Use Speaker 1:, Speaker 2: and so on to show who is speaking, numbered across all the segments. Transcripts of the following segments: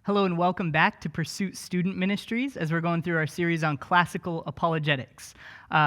Speaker 1: Hello and welcome back to Pursuit Student Ministries as we're going through our series on classical apologetics.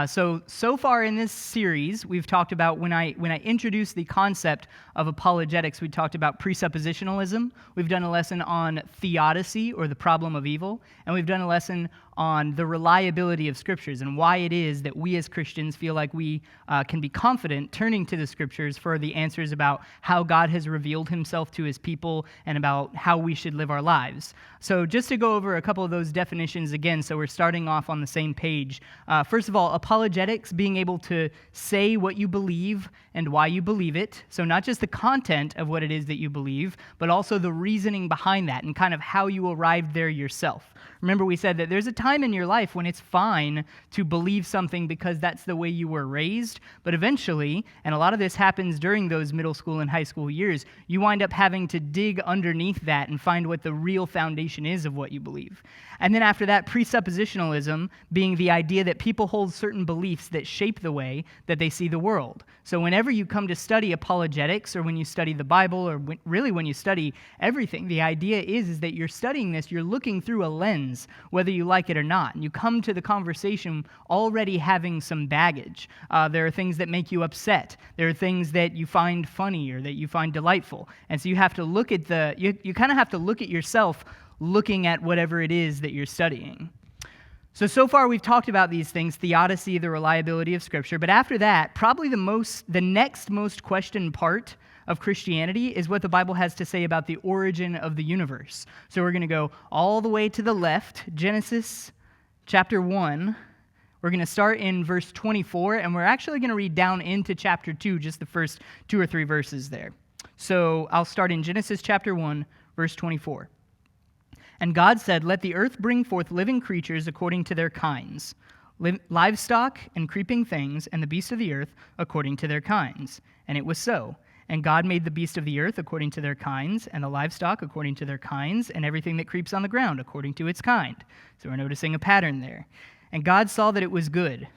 Speaker 1: So far in this series, we've talked about, when I introduced the concept of apologetics, we talked about presuppositionalism. We've done a lesson on theodicy, or the problem of evil, and we've done a lesson on the reliability of scriptures and why it is that we as Christians feel like we can be confident turning to the scriptures for the answers about how God has revealed himself to his people and about how we should live our lives. So just to go over a couple of those definitions again, so we're starting off on the same page. First of all, apologetics, being able to say what you believe and why you believe it. So not just the content of what it is that you believe, but also the reasoning behind that and kind of how you arrived there yourself. Remember, we said that there's a time in your life when it's fine to believe something because that's the way you were raised, but eventually, and a lot of this happens during those middle school and high school years, you wind up having to dig underneath that and find what the real foundation is of what you believe. And then after that, presuppositionalism being the idea that people hold certain beliefs that shape the way that they see the world. So whenever you come to study apologetics, or when you study the Bible, or really when you study everything, the idea is that you're studying this, you're looking through a lens, whether you like it or not. And you come to the conversation already having some baggage. There are things that make you upset. There are things that you find funny or that you find delightful. And so you have to look at you kind of have to look at yourself looking at whatever it is that you're studying. So far we've talked about these things, theodicy, the reliability of Scripture, but after that, probably the next most questioned part of Christianity is what the Bible has to say about the origin of the universe. So we're going to go all the way to the left, Genesis chapter 1. We're going to start in verse 24, and we're actually going to read down into chapter 2, just the first 2 or 3 verses there. So I'll start in Genesis chapter 1, verse 24. And God said, "Let the earth bring forth living creatures according to their kinds, livestock and creeping things, and the beasts of the earth according to their kinds. And it was so. And God made the beasts of the earth according to their kinds, and the livestock according to their kinds, and everything that creeps on the ground according to its kind." So we're noticing a pattern there. And God saw that it was good.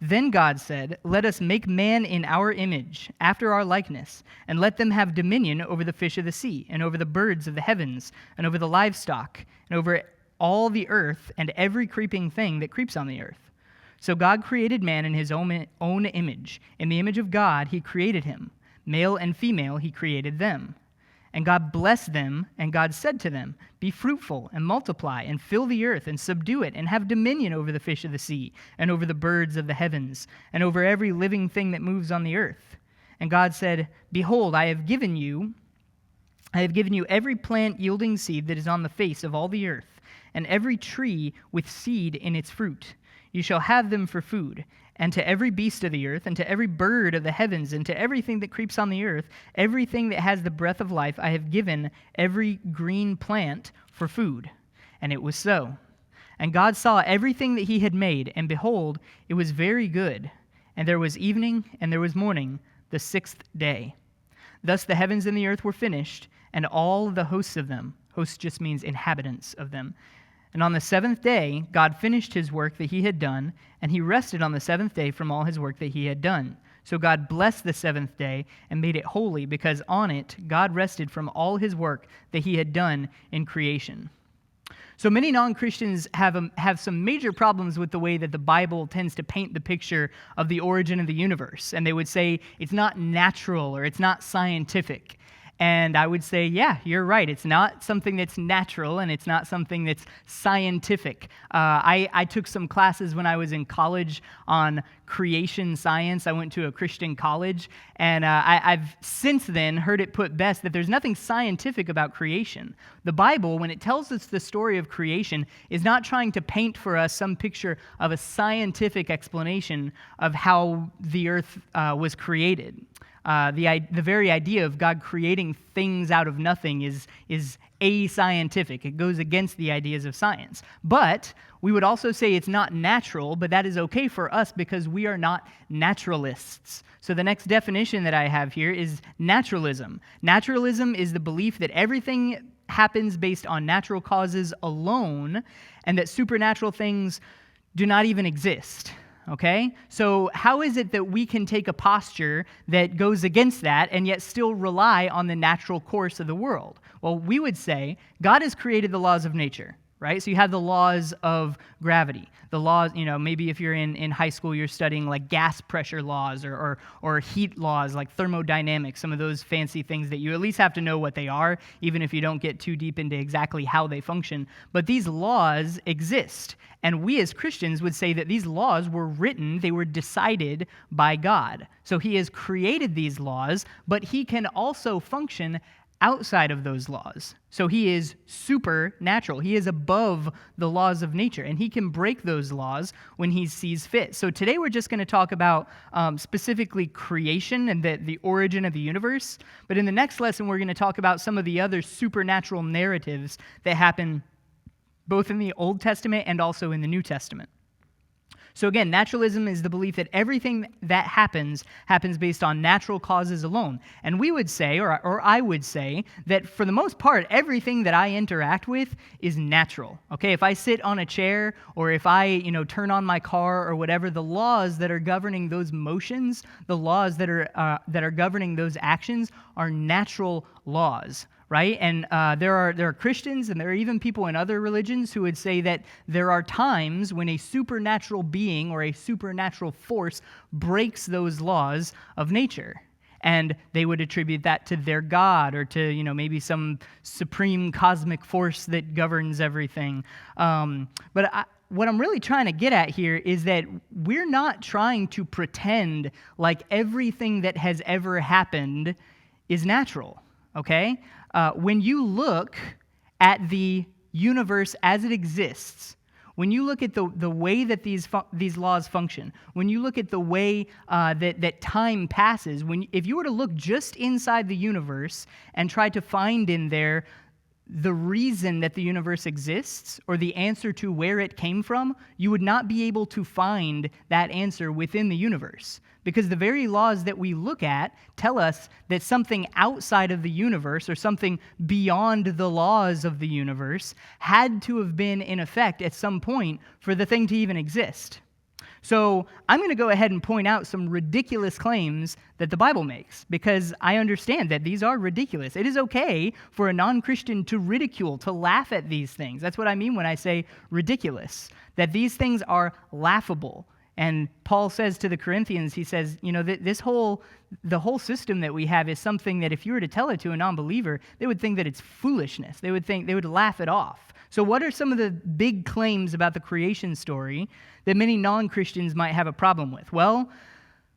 Speaker 1: Then God said, "Let us make man in our image, after our likeness, and let them have dominion over the fish of the sea, and over the birds of the heavens, and over the livestock, and over all the earth, and every creeping thing that creeps on the earth." So God created man in his own image. In the image of God he created him. Male and female he created them. And God blessed them, and God said to them, "Be fruitful and multiply, and fill the earth, and subdue it, and have dominion over the fish of the sea, and over the birds of the heavens, and over every living thing that moves on the earth." And God said, "Behold, I have given you every plant yielding seed that is on the face of all the earth, and every tree with seed in its fruit. You shall have them for food. And to every beast of the earth, and to every bird of the heavens, and to everything that creeps on the earth, everything that has the breath of life, I have given every green plant for food." And it was so. And God saw everything that he had made, and behold, it was very good. And there was evening, and there was morning, the 6th day. Thus the heavens and the earth were finished, and all the hosts of them. Hosts just means inhabitants of them. And on the 7th day, God finished his work that he had done, and he rested on the 7th day from all his work that he had done. So God blessed the 7th day and made it holy, because on it God rested from all his work that he had done in creation. So many non-Christians have some major problems with the way that the Bible tends to paint the picture of the origin of the universe. And they would say it's not natural or it's not scientific. And I would say, yeah, you're right. It's not something that's natural, and it's not something that's scientific. I took some classes when I was in college on creation science. I went to a Christian college, and I've since then heard it put best that there's nothing scientific about creation. The Bible, when it tells us the story of creation, is not trying to paint for us some picture of a scientific explanation of how the earth was created. The very idea of God creating things out of nothing is ascientific. It goes against the ideas of science. But we would also say it's not natural, but that is okay for us because we are not naturalists. So the next definition that I have here is naturalism. Naturalism is the belief that everything happens based on natural causes alone, and that supernatural things do not even exist. okay? So how is it that we can take a posture that goes against that and yet still rely on the natural course of the world? Well, we would say God has created the laws of nature, right? So you have the laws of gravity. The laws, maybe if you're in high school, you're studying like gas pressure laws or heat laws like thermodynamics, some of those fancy things that you at least have to know what they are, even if you don't get too deep into exactly how they function. But these laws exist. And we as Christians would say that these laws were written, they were decided by God. So he has created these laws, but he can also function outside of those laws. So he is supernatural. He is above the laws of nature, and he can break those laws when he sees fit. So today we're just going to talk about specifically creation and the origin of the universe. But in the next lesson, we're going to talk about some of the other supernatural narratives that happen both in the Old Testament and also in the New Testament. So again, naturalism is the belief that everything that happens based on natural causes alone. And we would say, or I would say, that for the most part, everything that I interact with is natural. Okay, if I sit on a chair or if I, turn on my car or whatever, the laws that are governing those motions, the laws that are governing those actions are natural laws. Right? And there are Christians and there are even people in other religions who would say that there are times when a supernatural being or a supernatural force breaks those laws of nature. And they would attribute that to their God or to, maybe some supreme cosmic force that governs everything. But what I'm really trying to get at here is that we're not trying to pretend like everything that has ever happened is natural, okay? When you look at the universe as it exists, when you look at the way that these laws function, when you look at the way that time passes, if you were to look just inside the universe and try to find in there the reason that the universe exists or the answer to where it came from, you would not be able to find that answer within the universe. Because the very laws that we look at tell us that something outside of the universe or something beyond the laws of the universe had to have been in effect at some point for the thing to even exist. So I'm going to go ahead and point out some ridiculous claims that the Bible makes, because I understand that these are ridiculous. It is okay for a non-Christian to ridicule, to laugh at these things. That's what I mean when I say ridiculous, that these things are laughable. And Paul says to the Corinthians, he says, the whole system that we have is something that if you were to tell it to a non-believer, they would think that it's foolishness. They would laugh it off. So what are some of the big claims about the creation story that many non-Christians might have a problem with? Well,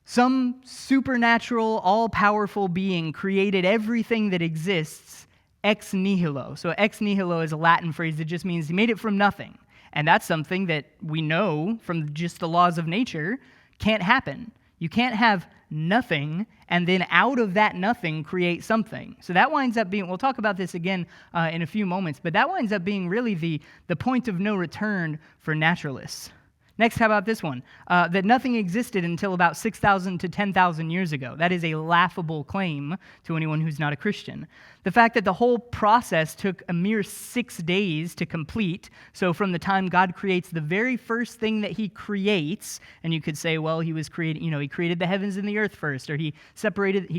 Speaker 1: some supernatural, all-powerful being created everything that exists ex nihilo. So ex nihilo is a Latin phrase that just means he made it from nothing. And that's something that we know from just the laws of nature can't happen. You can't have nothing and then out of that nothing create something. So that winds up being, we'll talk about this again in a few moments, but that winds up being really the point of no return for naturalists. Next, how about this one? That nothing existed until about 6,000 to 10,000 years ago. That is a laughable claim to anyone who's not a Christian. The fact that the whole process took a mere 6 days to complete, so from the time God creates the very first thing that he creates, and you could say, well, he created the heavens and the earth first, or he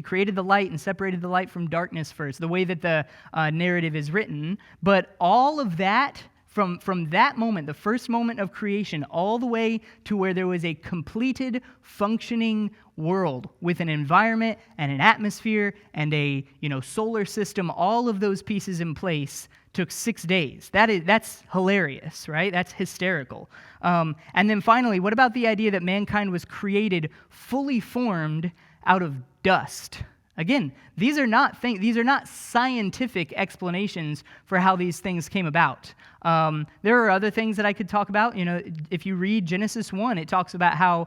Speaker 1: created the light and separated the light from darkness first, the way that the narrative is written. But all of that, from that moment, the first moment of creation, all the way to where there was a completed, functioning world with an environment and an atmosphere and a solar system, all of those pieces in place took 6 days. That's hilarious, right? That's hysterical. And then finally, what about the idea that mankind was created fully formed out of dust? Again, these are not scientific explanations for how these things came about. There are other things that I could talk about. If you read Genesis 1, it talks about how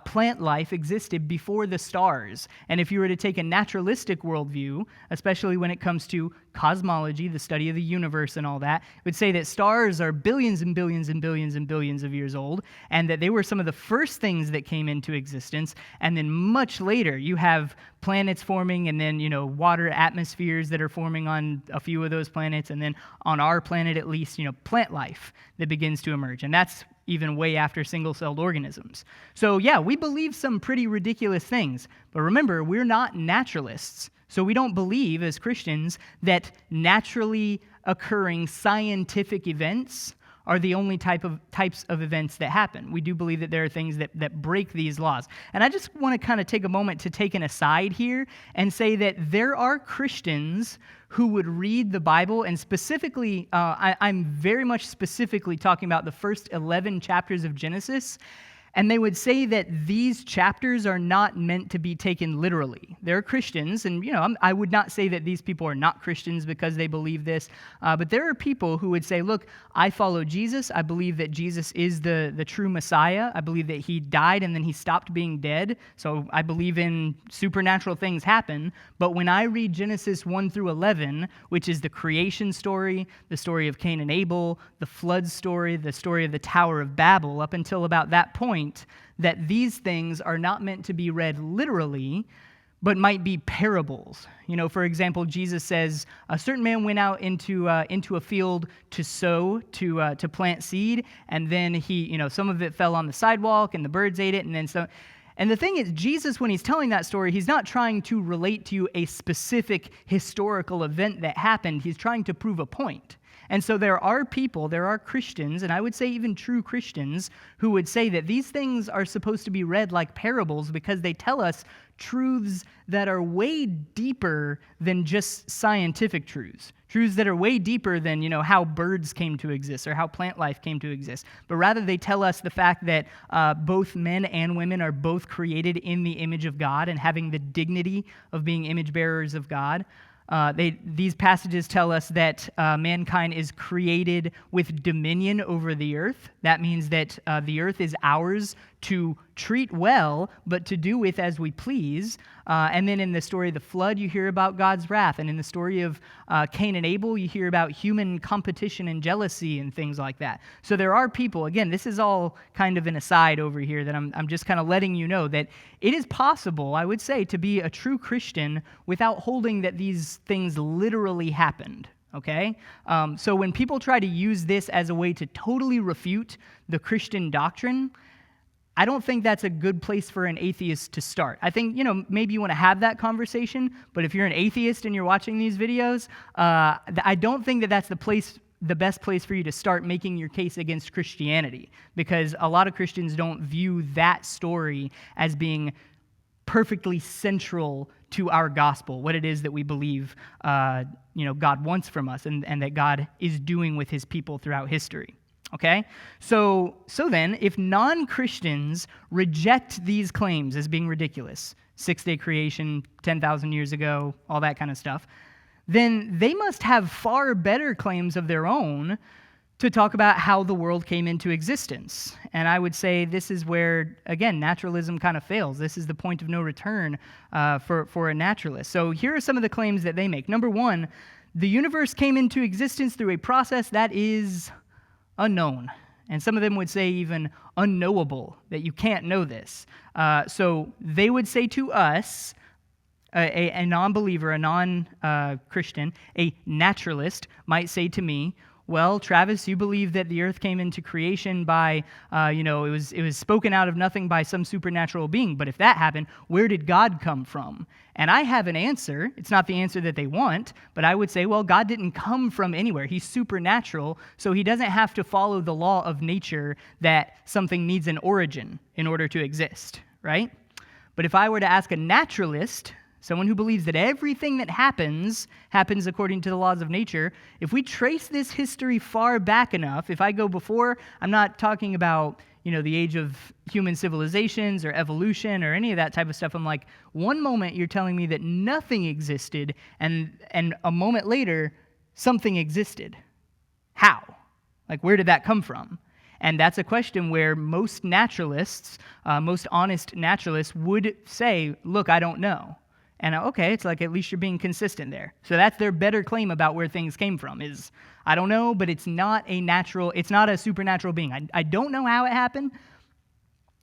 Speaker 1: plant life existed before the stars. And if you were to take a naturalistic worldview, especially when it comes to cosmology, the study of the universe and all that, it would say that stars are billions and billions and billions and billions of years old, and that they were some of the first things that came into existence. And then much later, you have planets forming, and then, water atmospheres that are forming on a few of those planets, and then on our planet at least, plant life that begins to emerge. And that's even way after single-celled organisms. So yeah, we believe some pretty ridiculous things, but remember, we're not naturalists. So we don't believe as Christians that naturally occurring scientific events are the only types of events that happen. We do believe that there are things that break these laws. And I just want to kind of take a moment to take an aside here and say that there are Christians who would read the Bible, and specifically, I'm very much specifically talking about the first 11 chapters of Genesis, and they would say that these chapters are not meant to be taken literally. They're Christians, and I would not say that these people are not Christians because they believe this, but there are people who would say, look, I follow Jesus. I believe that Jesus is the true Messiah. I believe that he died and then he stopped being dead. So I believe in supernatural things happen. But when I read Genesis 1 through 11, which is the creation story, the story of Cain and Abel, the flood story, the story of the Tower of Babel, up until about that point, that these things are not meant to be read literally, but might be parables. For example, Jesus says, a certain man went out into a field to sow, to plant seed, and then he, some of it fell on the sidewalk, and the birds ate it, and then so. And the thing is, Jesus, when he's telling that story, he's not trying to relate to you a specific historical event that happened. He's trying to prove a point. And so there are Christians, and I would say even true Christians, who would say that these things are supposed to be read like parables because they tell us truths that are way deeper than just scientific truths. Truths that are way deeper than, how birds came to exist or how plant life came to exist. But rather they tell us the fact that both men and women are both created in the image of God and having the dignity of being image bearers of God. These passages tell us that mankind is created with dominion over the earth. That means that the earth is ours to treat well, but to do with as we please. And then in the story of the flood, you hear about God's wrath. And in the story of Cain and Abel, you hear about human competition and jealousy and things like that. So there are people, again, this is all kind of an aside over here that I'm just kind of letting you know that it is possible, I would say, to be a true Christian without holding that these things literally happened. Okay? So when people try to use this as a way to totally refute the Christian doctrine, I don't think that's a good place for an atheist to start. I think, maybe you want to have that conversation, but if you're an atheist and you're watching these videos, I don't think that that's the best place for you to start making your case against Christianity, because a lot of Christians don't view that story as being perfectly central to our gospel, what it is that we believe God wants from us and that God is doing with his people throughout history. Okay? So then, if non-Christians reject these claims as being ridiculous, 6-day creation, 10,000 years ago, all that kind of stuff, then they must have far better claims of their own to talk about how the world came into existence. And I would say this is where, again, naturalism kind of fails. This is the point of no return for a naturalist. So here are some of the claims that they make. Number one, the universe came into existence through a process that is unknown. And some of them would say even unknowable, that you can't know this. So they would say to us, a non-believer, a non-Christian, a naturalist might say to me, well, Travis, you believe that the earth came into creation by, it was spoken out of nothing by some supernatural being. But if that happened, where did God come from? And I have an answer. It's not the answer that they want, but I would say, well, God didn't come from anywhere. He's supernatural, so he doesn't have to follow the law of nature that something needs an origin in order to exist, right? But if I were to ask a naturalist, someone who believes that everything that happens according to the laws of nature, if we trace this history far back enough, if I go before, I'm not talking about, the age of human civilizations or evolution or any of that type of stuff. I'm like, one moment you're telling me that nothing existed, and a moment later, something existed. How? Like, where did that come from? And that's a question where most naturalists, most honest naturalists would say, look, I don't know. And okay, it's like at least you're being consistent there. So that's their better claim about where things came from is, I don't know, but it's not a supernatural being. I don't know how it happened,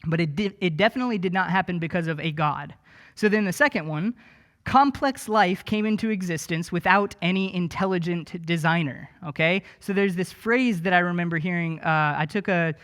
Speaker 1: but it definitely did not happen because of a God. So then the second one, Complex life came into existence without any intelligent designer, okay? So there's this phrase that I remember hearing. I took a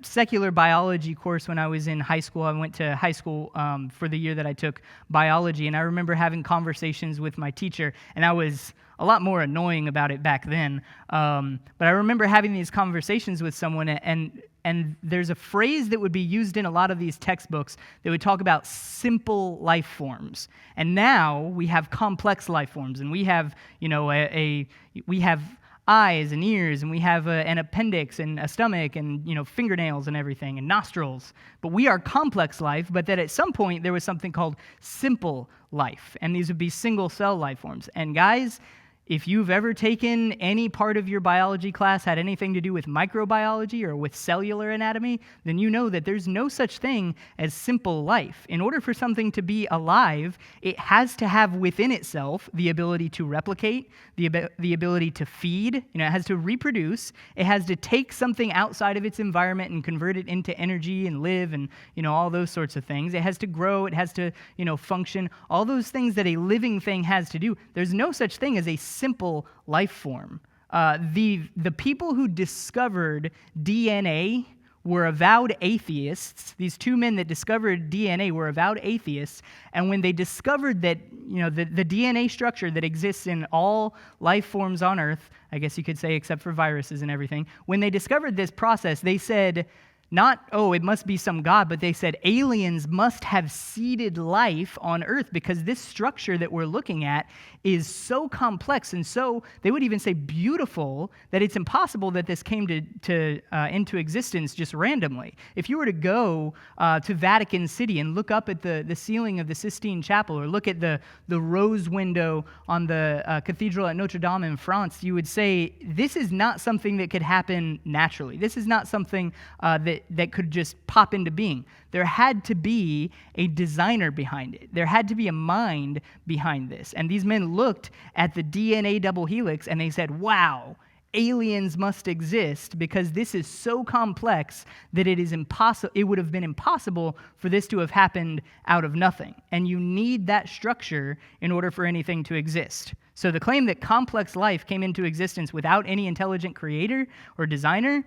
Speaker 1: secular biology course when I was in high school. I went to high school for the year that I took biology, and I remember having conversations with my teacher, and I was a lot more annoying about it back then. But I remember having these conversations with someone, and there's a phrase that would be used in a lot of these textbooks that would talk about simple life forms. And now we have complex life forms, and we have, we have eyes and ears, and we have an appendix and a stomach and, fingernails and everything, and nostrils. But we are complex life, but that at some point there was something called simple life, and these would be single-cell life forms. And guys, if you've ever taken any part of your biology class had anything to do with microbiology or with cellular anatomy, then you know that there's no such thing as simple life. In order for something to be alive, it has to have within itself the ability to replicate, the ability to feed, it has to reproduce, it has to take something outside of its environment and convert it into energy and live and, all those sorts of things. It has to grow, it has to, function, all those things that a living thing has to do. There's no such thing as a simple life form. The people who discovered DNA were avowed atheists. These two men that discovered DNA were avowed atheists, and when they discovered that the DNA structure that exists in all life forms on Earth, I guess you could say except for viruses and everything, when they discovered this process, they said, not, it must be some god, but they said aliens must have seeded life on Earth because this structure that we're looking at is so complex and so, they would even say beautiful, that it's impossible that this came into existence just randomly. If you were to go to Vatican City and look up at the ceiling of the Sistine Chapel or look at the rose window on the cathedral at Notre Dame in France, you would say, this is not something that could happen naturally. This is not something that could just pop into being. There had to be a designer behind it. There had to be a mind behind this. And these men looked at the DNA double helix and they said, wow, aliens must exist because this is so complex that it would have been impossible for this to have happened out of nothing. And you need that structure in order for anything to exist. So the claim that complex life came into existence without any intelligent creator or designer,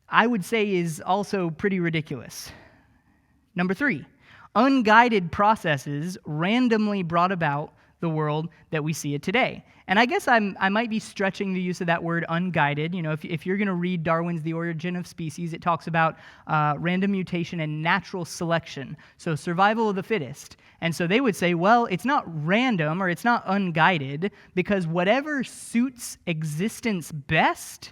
Speaker 1: I would say is also pretty ridiculous. Number 3, unguided processes randomly brought about the world that we see it today. And I guess I might be stretching the use of that word unguided. If you're going to read Darwin's The Origin of Species, it talks about random mutation and natural selection, so survival of the fittest. And so they would say, well, it's not random or it's not unguided because whatever suits existence best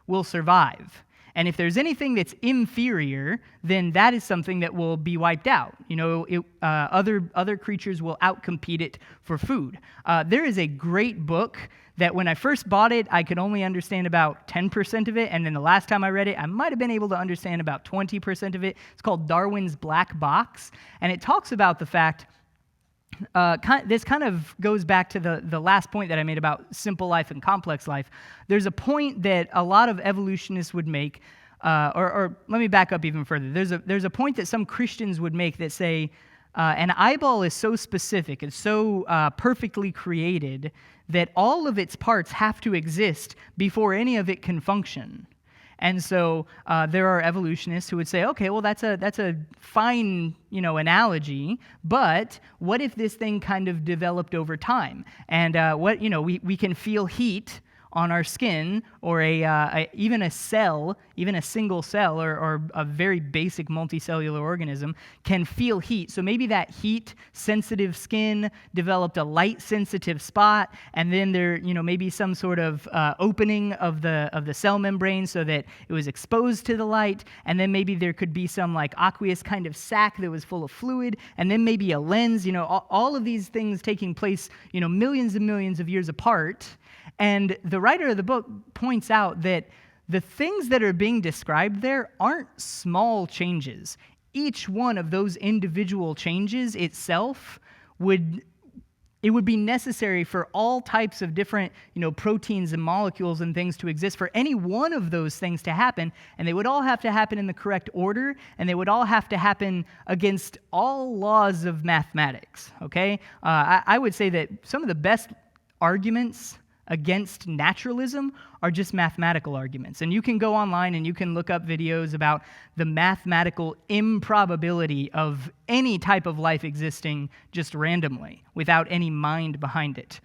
Speaker 1: will survive. And if there's anything that's inferior, then that is something that will be wiped out. Other creatures will outcompete it for food. There is a great book that when I first bought it, I could only understand about 10% of it, and then the last time I read it, I might have been able to understand about 20% of it. It's called Darwin's Black Box, and it talks about the fact this kind of goes back to the last point that I made about simple life and complex life. There's a point that a lot of evolutionists would make, or let me back up even further. There's a point that some Christians would make that say, an eyeball is so specific and so perfectly created that all of its parts have to exist before any of it can function. And so there are evolutionists who would say, okay, well, that's a fine, analogy, but what if this thing kind of developed over time? And we can feel heat on our skin, or even a cell, even a single cell, or a very basic multicellular organism can feel heat. So maybe that heat-sensitive skin developed a light-sensitive spot, and then there, maybe some sort of opening of the cell membrane so that it was exposed to the light, and then maybe there could be some aqueous kind of sac that was full of fluid, and then maybe a lens. All of these things taking place, millions and millions of years apart. And the writer of the book points out that the things that are being described there aren't small changes. Each one of those individual changes itself would It would be necessary for all types of different, proteins and molecules and things to exist for any one of those things to happen, and they would all have to happen in the correct order, and they would all have to happen against all laws of mathematics, okay? I would say that some of the best arguments against naturalism are just mathematical arguments. And you can go online and you can look up videos about the mathematical improbability of any type of life existing just randomly, without any mind behind it.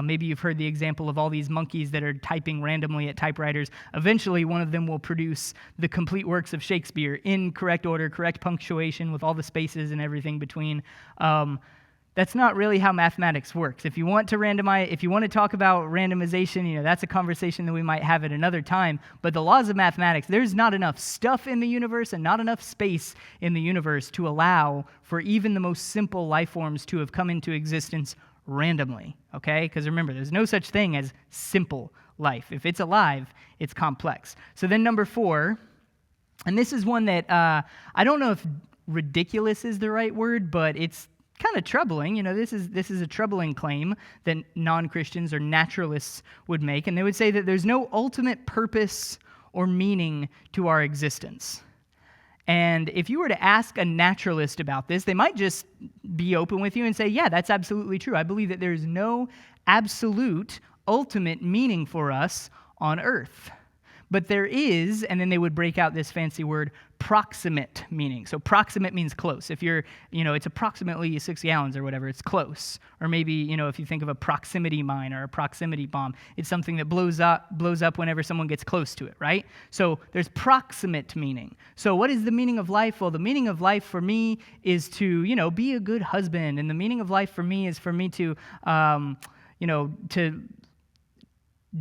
Speaker 1: Maybe you've heard the example of all these monkeys that are typing randomly at typewriters. Eventually, one of them will produce the complete works of Shakespeare in correct order, correct punctuation, with all the spaces and everything between. That's not really how mathematics works. If you want to talk about randomization, that's a conversation that we might have at another time. But the laws of mathematics, there's not enough stuff in the universe and not enough space in the universe to allow for even the most simple life forms to have come into existence randomly, okay? Because remember, there's no such thing as simple life. If it's alive, it's complex. So then number 4, and this is one that I don't know if ridiculous is the right word, but it's kind of troubling. This is a troubling claim that non-Christians or naturalists would make, and they would say that there's no ultimate purpose or meaning to our existence. And if you were to ask a naturalist about this, they might just be open with you and say, yeah, that's absolutely true. I believe that there's no absolute ultimate meaning for us on earth. But there is, and then they would break out this fancy word, proximate meaning. So proximate means close. If you're, it's approximately 6 gallons or whatever, it's close. Or maybe, if you think of a proximity mine or a proximity bomb, it's something that blows up whenever someone gets close to it, right? So there's proximate meaning. So what is the meaning of life? Well, the meaning of life for me is to, be a good husband. And the meaning of life for me is for me to, to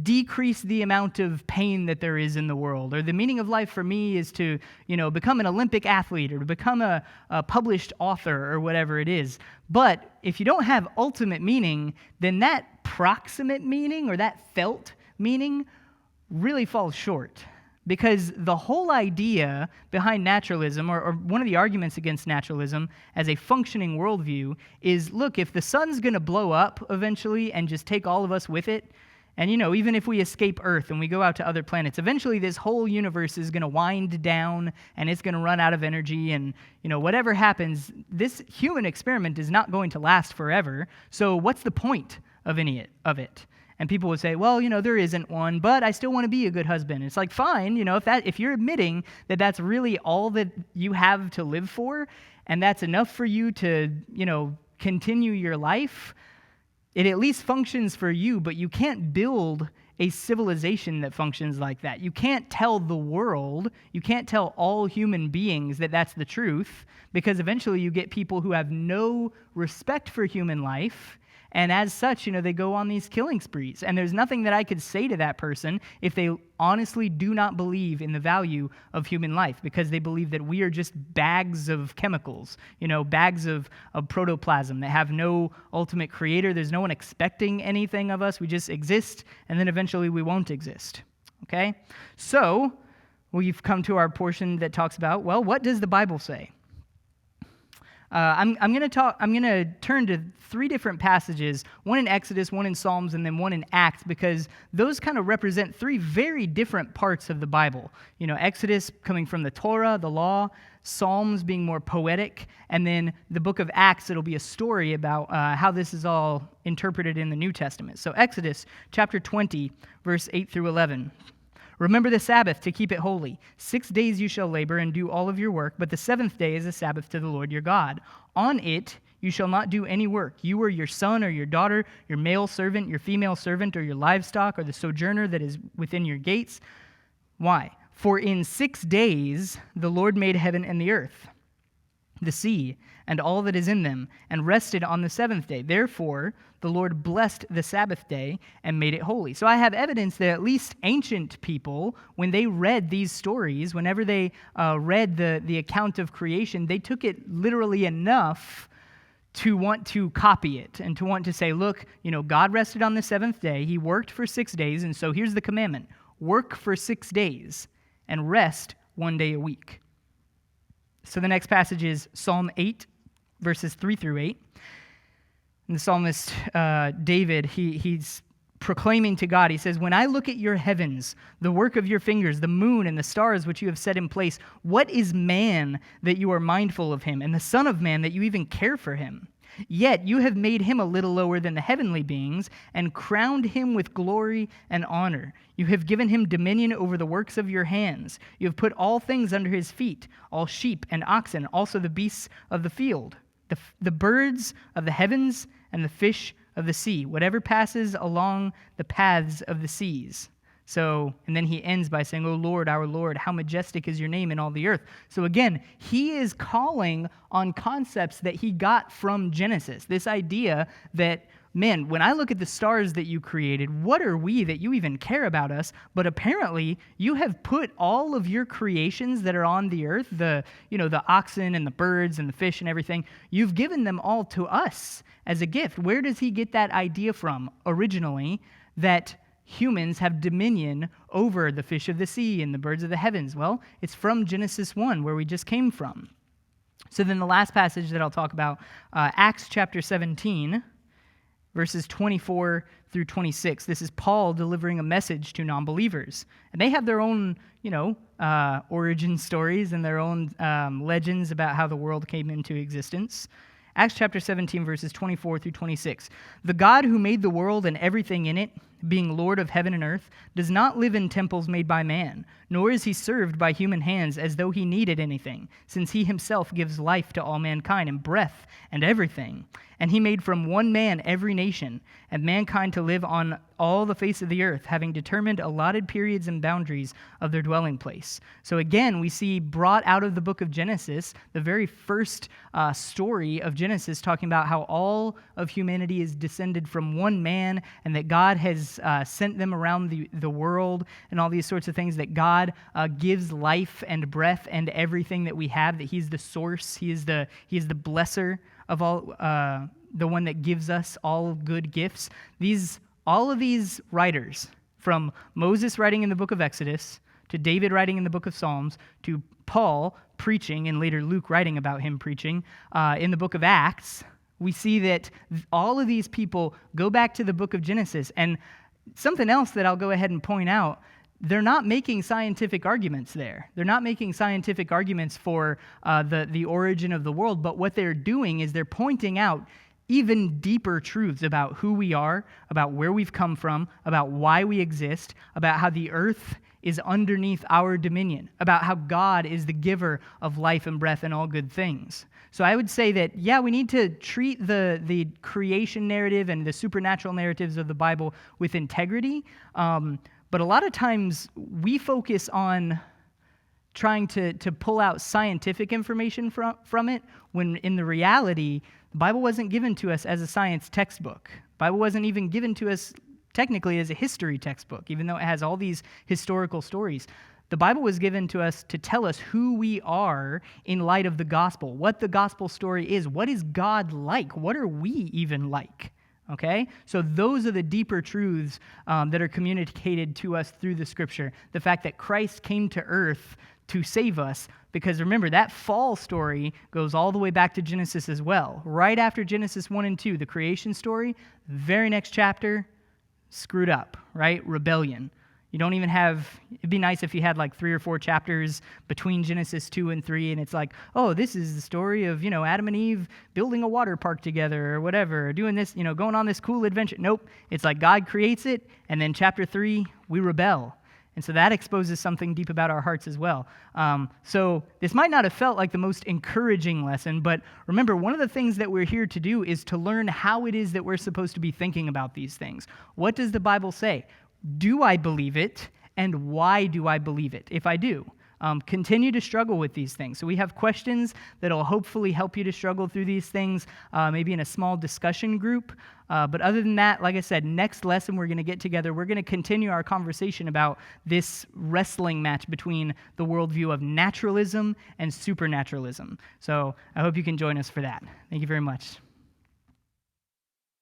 Speaker 1: decrease the amount of pain that there is in the world. Or the meaning of life for me is to, become an Olympic athlete or to become a published author or whatever it is. But if you don't have ultimate meaning, then that proximate meaning or that felt meaning really falls short. Because the whole idea behind naturalism, or one of the arguments against naturalism as a functioning worldview, is, look, if the sun's going to blow up eventually and just take all of us with it, and, even if we escape Earth and we go out to other planets, eventually this whole universe is going to wind down and it's going to run out of energy. And, whatever happens, this human experiment is not going to last forever. So what's the point of any of it? And people would say, well, there isn't one, but I still want to be a good husband. It's like, fine, if you're admitting that that's really all that you have to live for, and that's enough for you to, continue your life, it at least functions for you, but you can't build a civilization that functions like that. You can't tell the world, you can't tell all human beings that that's the truth, because eventually you get people who have no respect for human life, and as such, they go on these killing sprees. And there's nothing that I could say to that person if they honestly do not believe in the value of human life, because they believe that we are just bags of chemicals, bags of protoplasm that have no ultimate creator. There's no one expecting anything of us. We just exist, and then eventually we won't exist, okay? So we've come to our portion that talks about, well, what does the Bible say? I'm going to turn to 3 different passages, one in Exodus, one in Psalms, and then one in Acts, because those kind of represent 3 very different parts of the Bible. Exodus coming from the Torah, the law, Psalms being more poetic, and then the book of Acts, it'll be a story about how this is all interpreted in the New Testament. So Exodus chapter 20, verse 8 through 11. Remember the Sabbath to keep it holy. 6 days you shall labor and do all of your work, but the 7th day is a Sabbath to the Lord your God. On it you shall not do any work. You or your son or your daughter, your male servant, your female servant, or your livestock, or the sojourner that is within your gates. Why? For in 6 days the Lord made heaven and the earth, the sea, and all that is in them, and rested on the 7th day. Therefore, the Lord blessed the Sabbath day and made it holy. So I have evidence that at least ancient people, when they read these stories, whenever they read the account of creation, they took it literally enough to want to copy it and to want to say, look, God rested on the 7th day. He worked for 6 days, and so here's the commandment. Work for 6 days and rest 1 day a week. So the next passage is Psalm 8, verses 3 through 8. And the psalmist David, he's proclaiming to God, he says, "When I look at your heavens, the work of your fingers, the moon and the stars which you have set in place, what is man that you are mindful of him, and the son of man that you even care for him? Yet you have made him a little lower than the heavenly beings and crowned him with glory and honor. You have given him dominion over the works of your hands. You have put all things under his feet, all sheep and oxen, also the beasts of the field, the birds of the heavens and the fish of the sea, whatever passes along the paths of the seas." So, and then he ends by saying, "O Lord, our Lord, how majestic is your name in all the earth." So again, he is calling on concepts that he got from Genesis. This idea that, man, when I look at the stars that you created, what are we that you even care about us? But apparently, you have put all of your creations that are on the earth, the oxen and the birds and the fish and everything, you've given them all to us as a gift. Where does he get that idea from originally, that humans have dominion over the fish of the sea and the birds of the heavens? Well, it's from Genesis 1, where we just came from. So then the last passage that I'll talk about, Acts chapter 17, verses 24 through 26. This is Paul delivering a message to non-believers. And they have their own, origin stories and their own legends about how the world came into existence. Acts chapter 17, verses 24 through 26. "The God who made the world and everything in it, being Lord of heaven and earth, does not live in temples made by man, nor is he served by human hands as though he needed anything, since he himself gives life to all mankind and breath and everything. And he made from one man every nation, and mankind to live on all the face of the earth, having determined allotted periods and boundaries of their dwelling place." So again, we see brought out of the book of Genesis, the very first story of Genesis, talking about how all of humanity is descended from one man, and that God has sent them around the world, and all these sorts of things, that God gives life and breath and everything that we have, that he's the source, he is the blesser of all, the one that gives us all good gifts. All of these writers, from Moses writing in the book of Exodus, to David writing in the book of Psalms, to Paul preaching, and later Luke writing about him preaching, in the book of Acts, we see that all of these people go back to the book of Genesis. And something else that I'll go ahead and point out, they're not making scientific arguments there. They're not making scientific arguments for the origin of the world, but what they're doing is they're pointing out even deeper truths about who we are, about where we've come from, about why we exist, about how the earth is underneath our dominion, about how God is the giver of life and breath and all good things. So I would say that, yeah, we need to treat the creation narrative and the supernatural narratives of the Bible with integrity, but a lot of times we focus on trying to pull out scientific information from it, when in the reality, the Bible wasn't given to us as a science textbook. The Bible wasn't even given to us technically as a history textbook, even though it has all these historical stories. The Bible was given to us to tell us who we are in light of the gospel, what the gospel story is, what is God like, what are we even like, okay? So those are the deeper truths that are communicated to us through the scripture. The fact that Christ came to earth to save us, because remember, that fall story goes all the way back to Genesis as well. Right after Genesis 1 and 2, the creation story, very next chapter, screwed up, right? Rebellion. You don't even have, it'd be nice if you had like 3 or 4 chapters between Genesis 2 and 3, and it's like, oh, this is the story of, Adam and Eve building a water park together or whatever, or doing this, going on this cool adventure. Nope. It's like God creates it, and then chapter 3, we rebel. And so that exposes something deep about our hearts as well. So this might not have felt like the most encouraging lesson, but remember, one of the things that we're here to do is to learn how it is that we're supposed to be thinking about these things. What does the Bible say? Do I believe it? And why do I believe it, if I do? Continue to struggle with these things. So we have questions that will hopefully help you to struggle through these things, maybe in a small discussion group. But other than that, like I said, next lesson we're going to get together. We're going to continue our conversation about this wrestling match between the worldview of naturalism and supernaturalism. So I hope you can join us for that. Thank you very much.